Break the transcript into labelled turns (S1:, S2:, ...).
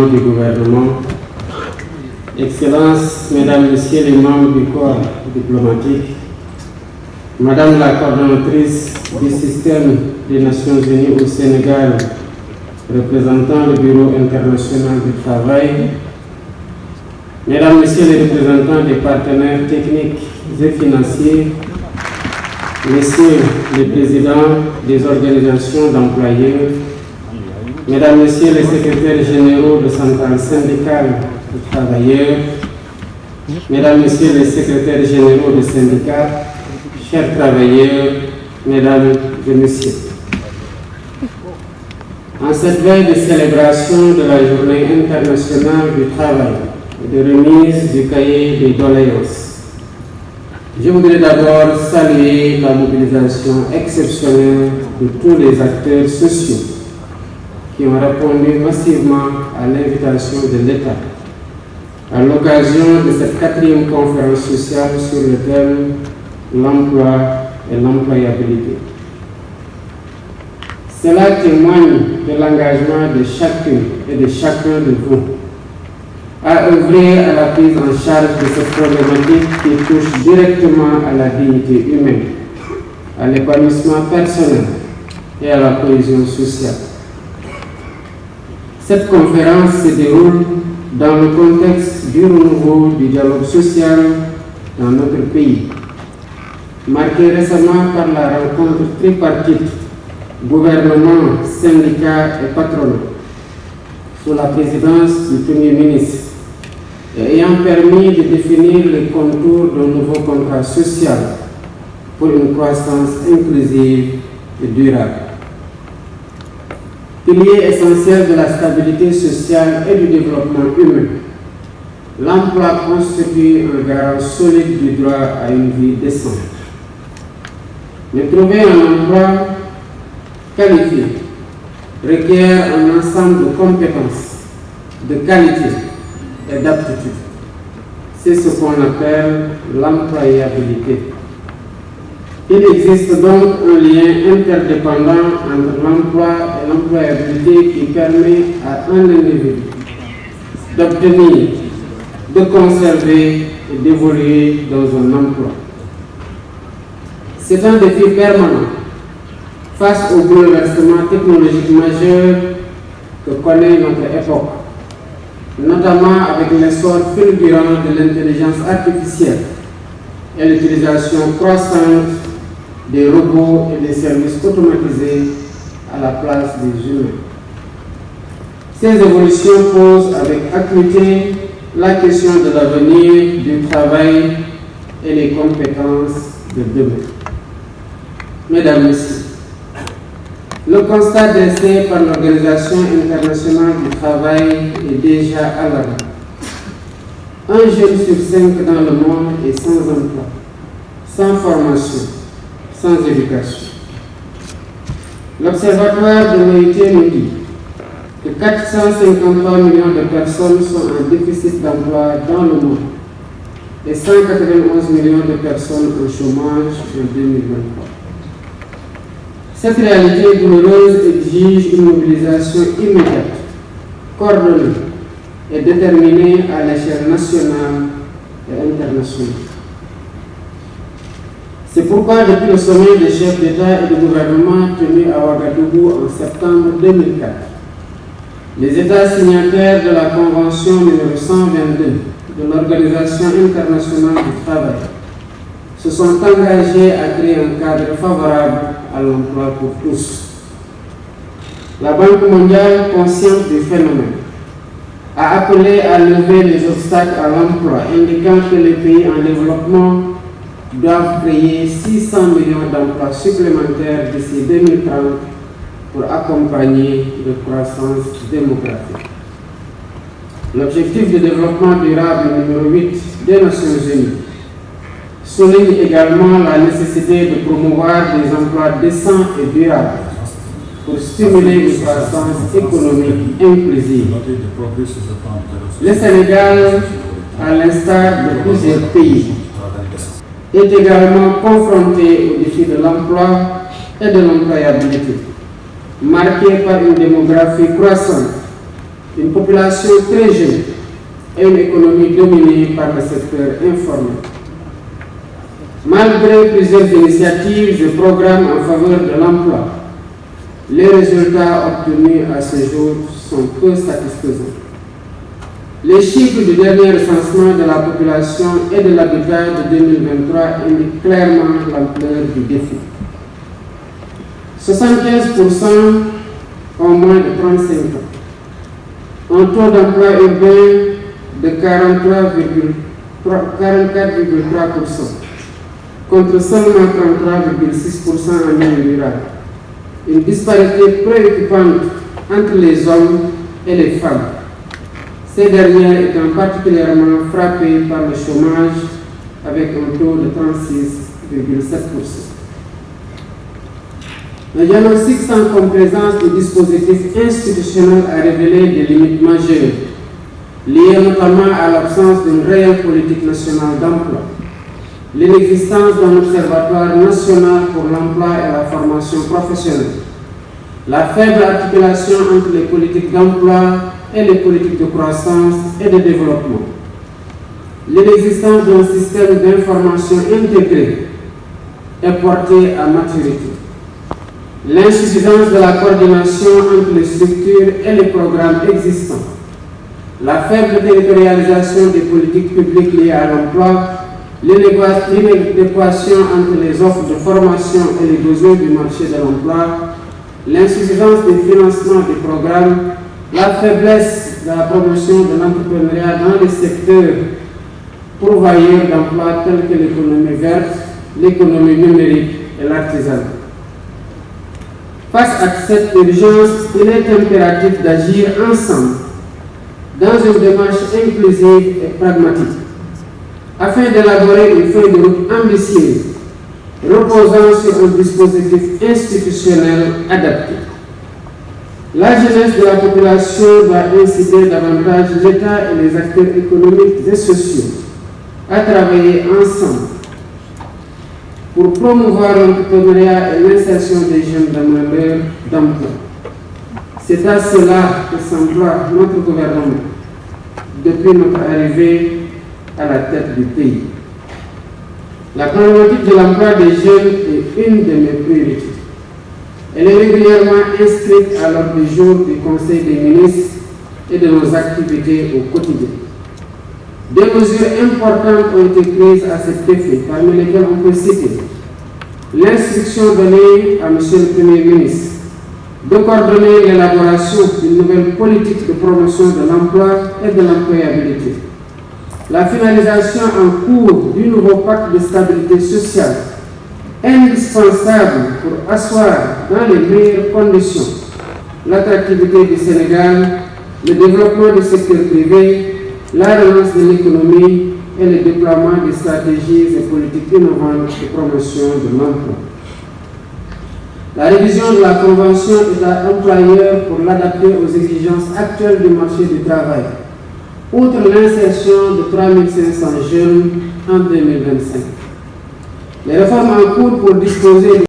S1: du gouvernement, Excellences, Mesdames, Messieurs les membres du corps diplomatique, Madame la coordonnatrice du système des Nations Unies au Sénégal, représentant le Bureau international du travail, Mesdames, Messieurs les représentants des partenaires techniques et financiers, Messieurs les présidents des organisations d'employeurs, Mesdames, Messieurs les secrétaires généraux de centrales syndicales de travailleurs, Mesdames, Messieurs les secrétaires généraux de syndicats, chers travailleurs, Mesdames et Messieurs. En cette veille de célébration de la Journée internationale du travail et de remise du cahier des doléances, je voudrais d'abord saluer la mobilisation exceptionnelle de tous les acteurs sociaux qui ont répondu massivement à l'invitation de l'État à l'occasion de cette 4e conférence sociale sur le thème « L'emploi et l'employabilité ». Cela témoigne de l'engagement de chacune et de chacun de vous à œuvrer à la prise en charge de cette problématique qui touche directement à la dignité humaine, à l'épanouissement personnel et à la cohésion sociale. Cette conférence se déroule dans le contexte du renouveau du dialogue social dans notre pays, marqué récemment par la rencontre tripartite gouvernement, syndicats et patronat sous la présidence du Premier ministre et ayant permis de définir les contours d'un nouveau contrat social pour une croissance inclusive et durable. Pilier essentiel de la stabilité sociale et du développement humain, l'emploi constitue un garant solide du droit à une vie décente. Mais trouver un emploi qualifié requiert un ensemble de compétences, de qualités et d'aptitudes. C'est ce qu'on appelle l'employabilité. Il existe donc un lien interdépendant entre l'emploi et l'employabilité qui permet à un individu d'obtenir, de conserver et d'évoluer dans un emploi. C'est un défi permanent face aux bouleversements technologiques majeurs que connaît notre époque, notamment avec l'essor fulgurant de l'intelligence artificielle et l'utilisation croissante des robots et des services automatisés à la place des humains. Ces évolutions posent avec acuité la question de l'avenir du travail et les compétences de demain. Mesdames, Messieurs, le constat dressé par l'Organisation internationale du travail est déjà alarmant. Un jeune sur 5 dans le monde est sans emploi, sans formation, sans éducation. L'Observatoire de l'OIT nous dit que 453 millions de personnes sont en déficit d'emploi dans le monde et 191 millions de personnes au chômage en 2023. Cette réalité douloureuse exige une mobilisation immédiate, coordonnée et déterminée à l'échelle nationale et internationale. C'est pourquoi depuis le sommet des chefs d'État et de gouvernement tenu à Ouagadougou en septembre 2004, les États signataires de la Convention numéro 122 de l'Organisation internationale du travail se sont engagés à créer un cadre favorable à l'emploi pour tous. La Banque mondiale, consciente du phénomène, a appelé à lever les obstacles à l'emploi, indiquant que les pays en développement doivent créer 600 millions d'emplois supplémentaires d'ici 2030 pour accompagner la croissance démographique. L'objectif de développement durable numéro 8 des Nations Unies souligne également la nécessité de promouvoir des emplois décents et durables pour stimuler une croissance économique inclusive. Le Sénégal, à l'instar de plusieurs pays, est également confronté au défi de l'emploi et de l'employabilité, marqué par une démographie croissante une population très jeune et une économie dominée par le secteur informel. Malgré plusieurs initiatives et programmes en faveur de l'emploi, les résultats obtenus à ce jour sont peu satisfaisants. Les chiffres du dernier recensement de la population et de l'habitat de 2023 indiquent clairement l'ampleur du défi. 75% ont moins de 35 ans. Un taux d'emploi urbain de 44,3%, contre seulement 33,6% en milieu rural. Une disparité préoccupante entre les hommes et les femmes, ces dernières étant particulièrement frappées par le chômage avec un taux de 36,7%. Le diagnostic sans complaisance du dispositif institutionnel a révélé des limites majeures, liées notamment à l'absence d'une réelle politique nationale d'emploi, l'inexistence d'un observatoire national pour l'emploi et la formation professionnelle, la faible articulation entre les politiques d'emploi et les politiques de croissance et de développement, l'inexistence d'un système d'information intégré et porté à maturité, l'insuffisance de la coordination entre les structures et les programmes existants, la faible territorialisation des politiques publiques liées à l'emploi, l'inadéquation entre les offres de formation et les besoins du marché de l'emploi, l'insuffisance des financements des programmes, la faiblesse de la promotion de l'entrepreneuriat dans les secteurs pourvoyeurs d'emplois tels que l'économie verte, l'économie numérique et l'artisanat. Face à cette urgence, il est impératif d'agir ensemble dans une démarche inclusive et pragmatique, afin d'élaborer une feuille de route ambitieuse, reposant sur un dispositif institutionnel adapté. La jeunesse de la population doit inciter davantage l'État et les acteurs économiques et sociaux à travailler ensemble pour promouvoir l'entrepreneuriat et l'insertion des jeunes demandeurs d'emploi. C'est à cela que s'emploie notre gouvernement depuis notre arrivée à la tête du pays. La problématique de l'emploi des jeunes est une de mes priorités. Elle est régulièrement inscrite à l'ordre du jour du Conseil des ministres et de nos activités au quotidien. Des mesures importantes ont été prises à cet effet, parmi lesquelles on peut citer l'instruction donnée à M. le Premier ministre de coordonner l'élaboration d'une nouvelle politique de promotion de l'emploi et de l'employabilité, la finalisation en cours du nouveau pacte de stabilité sociale, indispensable pour asseoir dans les meilleures conditions l'attractivité du Sénégal, le développement du secteur privé, la relance de l'économie et le déploiement des stratégies et politiques innovantes de promotion de l'emploi. La révision de la Convention État-employeur pour l'adapter aux exigences actuelles du marché du travail, outre l'insertion de 3500 jeunes en 2025. Les réformes en cours pour disposer